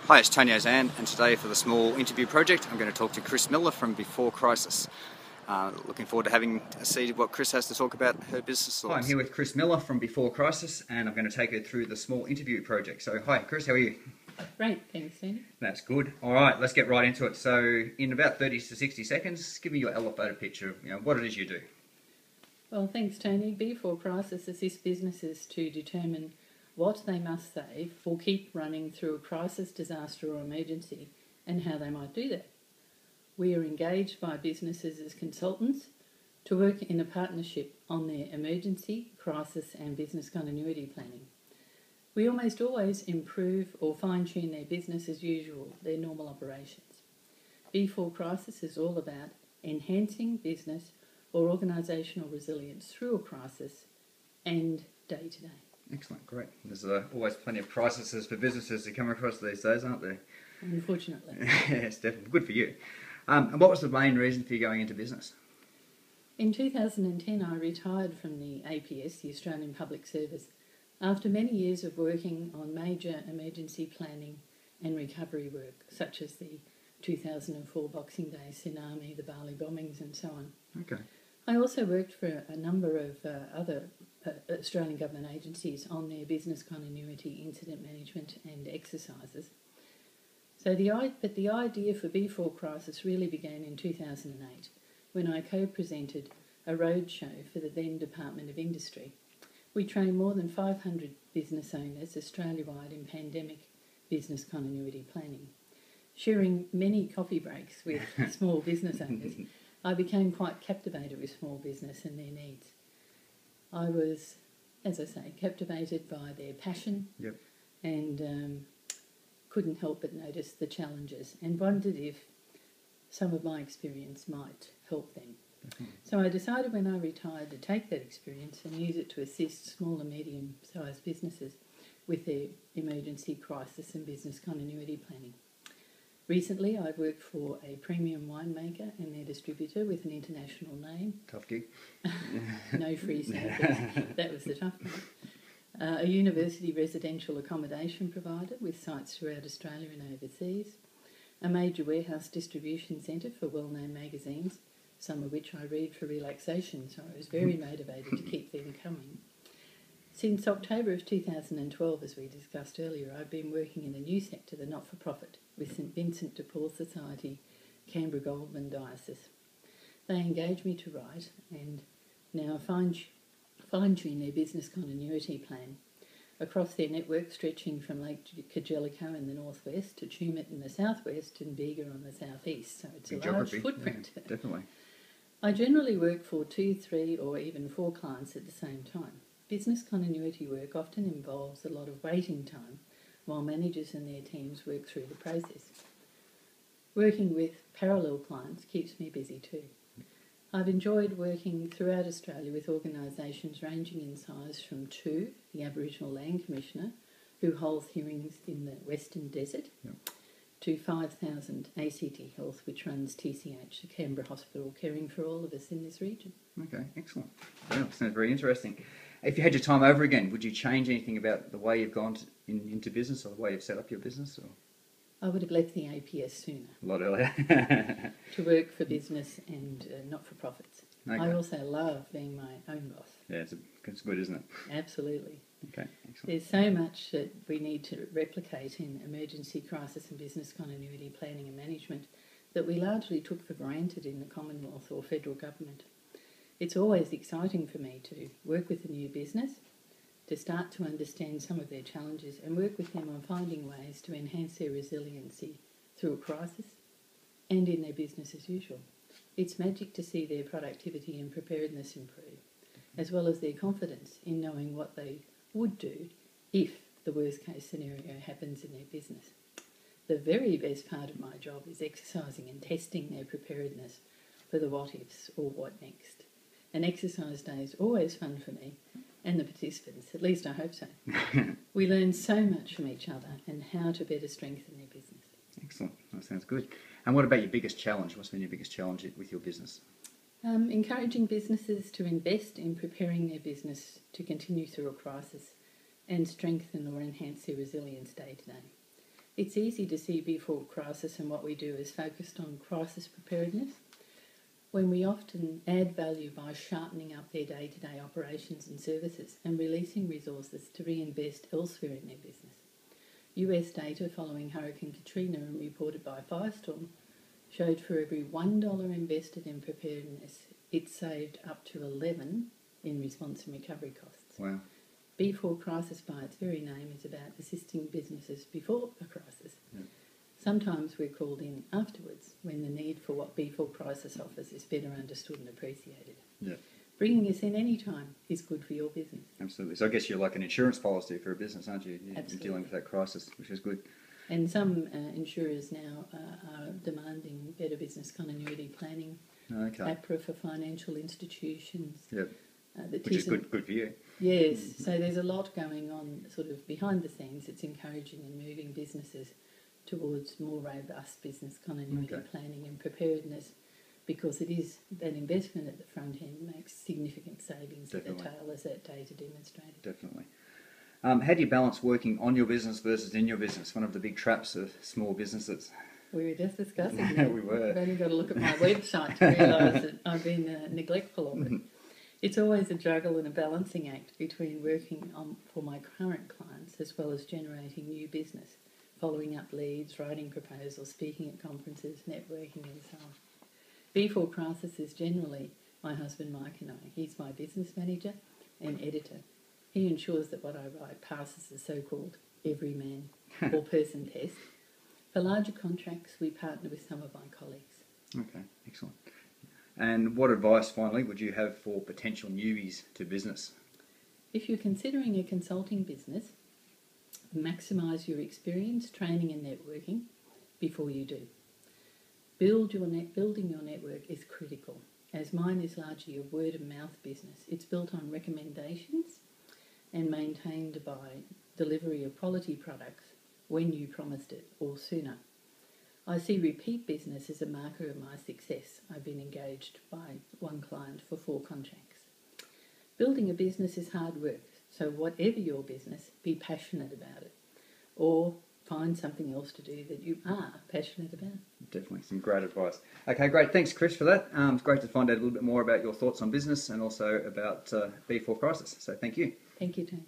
Hi, it's Tony Ozan, and today for the small interview project I'm going to talk to Chris Miller from Before Crisis. Looking forward to having a see what Chris has to talk about her business. Hi, I'm here with Chris Miller from Before Crisis, and I'm going to take her through the small interview project. So, hi Chris, how are you? Great, thanks Tony. That's good. All right, let's get right into it. So, in about 30 to 60 seconds, give me your elevator pitch of what it is you do. Well, thanks Tony. Before Crisis assists businesses to determine what they must save or keep running through a crisis, disaster or emergency, and how they might do that. We are engaged by businesses as consultants to work in a partnership on their emergency, crisis and business continuity planning. We almost always improve or fine-tune their business as usual, their normal operations. Before Crisis is all about enhancing business or organisational resilience through a crisis and day to day. Excellent, great. There's always plenty of crises for businesses to come across these days, aren't there? Unfortunately. Yes, definitely. Good for you. And what was the main reason for you going into business? In 2010, I retired from the APS, the Australian Public Service, after many years of working on major emergency planning and recovery work, such as the 2004 Boxing Day tsunami, the Bali bombings and so on. Okay. I also worked for a number of other Australian government agencies on their business continuity, incident management and exercises. So the idea for Before Crisis really began in 2008 when I co-presented a roadshow for the then Department of Industry. We trained more than 500 business owners Australia-wide in pandemic business continuity planning. Sharing many coffee breaks with small business owners, I became quite captivated with small business and their needs. I was, as I say, captivated by their passion. Yep. And couldn't help but notice the challenges and wondered if some of my experience might help them. Definitely. So I decided when I retired to take that experience and use it to assist small and medium-sized businesses with their emergency, crisis and business continuity planning. Recently, I've worked for a premium winemaker and their distributor with an international name. Tough gig. No free samples. That was the tough part. A university residential accommodation provider with sites throughout Australia and overseas. A major warehouse distribution centre for well-known magazines, some of which I read for relaxation, so I was very motivated to keep them coming. Since October of 2012, as we discussed earlier, I've been working in a new sector, the not-for-profit, with St Vincent de Paul Society, Canberra Goulburn Diocese. They engaged me to write and now fine-tune their business continuity plan across their network stretching from Lake Cargellico in the northwest to Tumut in the southwest and Bega on the southeast. So it's a large footprint. Yeah, definitely. I generally work for 2, 3 or even 4 clients at the same time. Business continuity work often involves a lot of waiting time while managers and their teams work through the process. Working with parallel clients keeps me busy too. I've enjoyed working throughout Australia with organisations ranging in size from 2, the Aboriginal Land Commissioner, who holds hearings in the Western Desert, Yep, to 5,000 ACT Health, which runs TCH, the Canberra Hospital, caring for all of us in this region. Okay, excellent. Yeah, sounds very interesting. If you had your time over again, would you change anything about the way you've gone into business or the way you've set up your business? Or? I would have left the APS sooner. A lot earlier. To work for business and not-for-profits. Okay. I also love being my own boss. Yeah, it's good, isn't it? Absolutely. Okay, excellent. There's so much that we need to replicate in emergency, crisis and business continuity planning and management that we largely took for granted in the Commonwealth or federal government. It's always exciting for me to work with a new business, to start to understand some of their challenges and work with them on finding ways to enhance their resiliency through a crisis and in their business as usual. It's magic to see their productivity and preparedness improve, as well as their confidence in knowing what they would do if the worst case scenario happens in their business. The very best part of my job is exercising and testing their preparedness for the what ifs or what next. An exercise day is always fun for me and the participants, at least I hope so. We learn so much from each other and how to better strengthen their business. Excellent, that sounds good. And what about your biggest challenge? What's been your biggest challenge with your business? Encouraging businesses to invest in preparing their business to continue through a crisis and strengthen or enhance their resilience day to day. It's easy to see before crisis and what we do is focused on crisis preparedness, when we often add value by sharpening up their day-to-day operations and services and releasing resources to reinvest elsewhere in their business. US data following Hurricane Katrina and reported by Firestorm showed for every $1 invested in preparedness, it saved up to 11 in response and recovery costs. Wow. Before crisis, by its very name, is about assisting businesses before a crisis. Yeah. Sometimes we're called in afterwards when the need for what before crisis offers is better understood and appreciated. Yeah. Bringing us in any time is good for your business. Absolutely. So I guess you're like an insurance policy for a business, aren't you? You're Absolutely. dealing with that crisis, which is good. And some insurers now are demanding better business continuity planning. Okay. APRA for financial institutions. Yep. The Which is good for you. Yes, so there's a lot going on sort of behind the scenes. It's encouraging and moving businesses towards more robust business continuity planning and preparedness, because it is that investment at the front end makes significant savings at the tail, as that data demonstrated. Definitely. How do you balance working on your business versus in your business? One of the big traps of small businesses. We were just discussing that. We were. I've only got to look at my website to realise that I've been neglectful of it. It's always a juggle and a balancing act between working for my current clients as well as generating new business, following up leads, writing proposals, speaking at conferences, networking and so on. Before crisis is generally my husband Mike and I. He's my business manager and editor. He ensures that what I write passes the so-called everyman or person test. For larger contracts, we partner with some of my colleagues. Okay, excellent. And what advice, finally, would you have for potential newbies to business? If you're considering a consulting business, maximise your experience, training and networking before you do. Building your network is critical, as mine is largely a word-of-mouth business. It's built on recommendations and maintained by delivery of quality products when you promised it or sooner. I see repeat business as a marker of my success. I've been engaged by one client for 4 contracts. Building a business is hard work, so whatever your business, be passionate about it, or find something else to do that you are passionate about. Definitely some great advice. Okay, great. Thanks, Chris, for that. It's great to find out a little bit more about your thoughts on business and also about before crisis. So thank you. Thank you, Tony.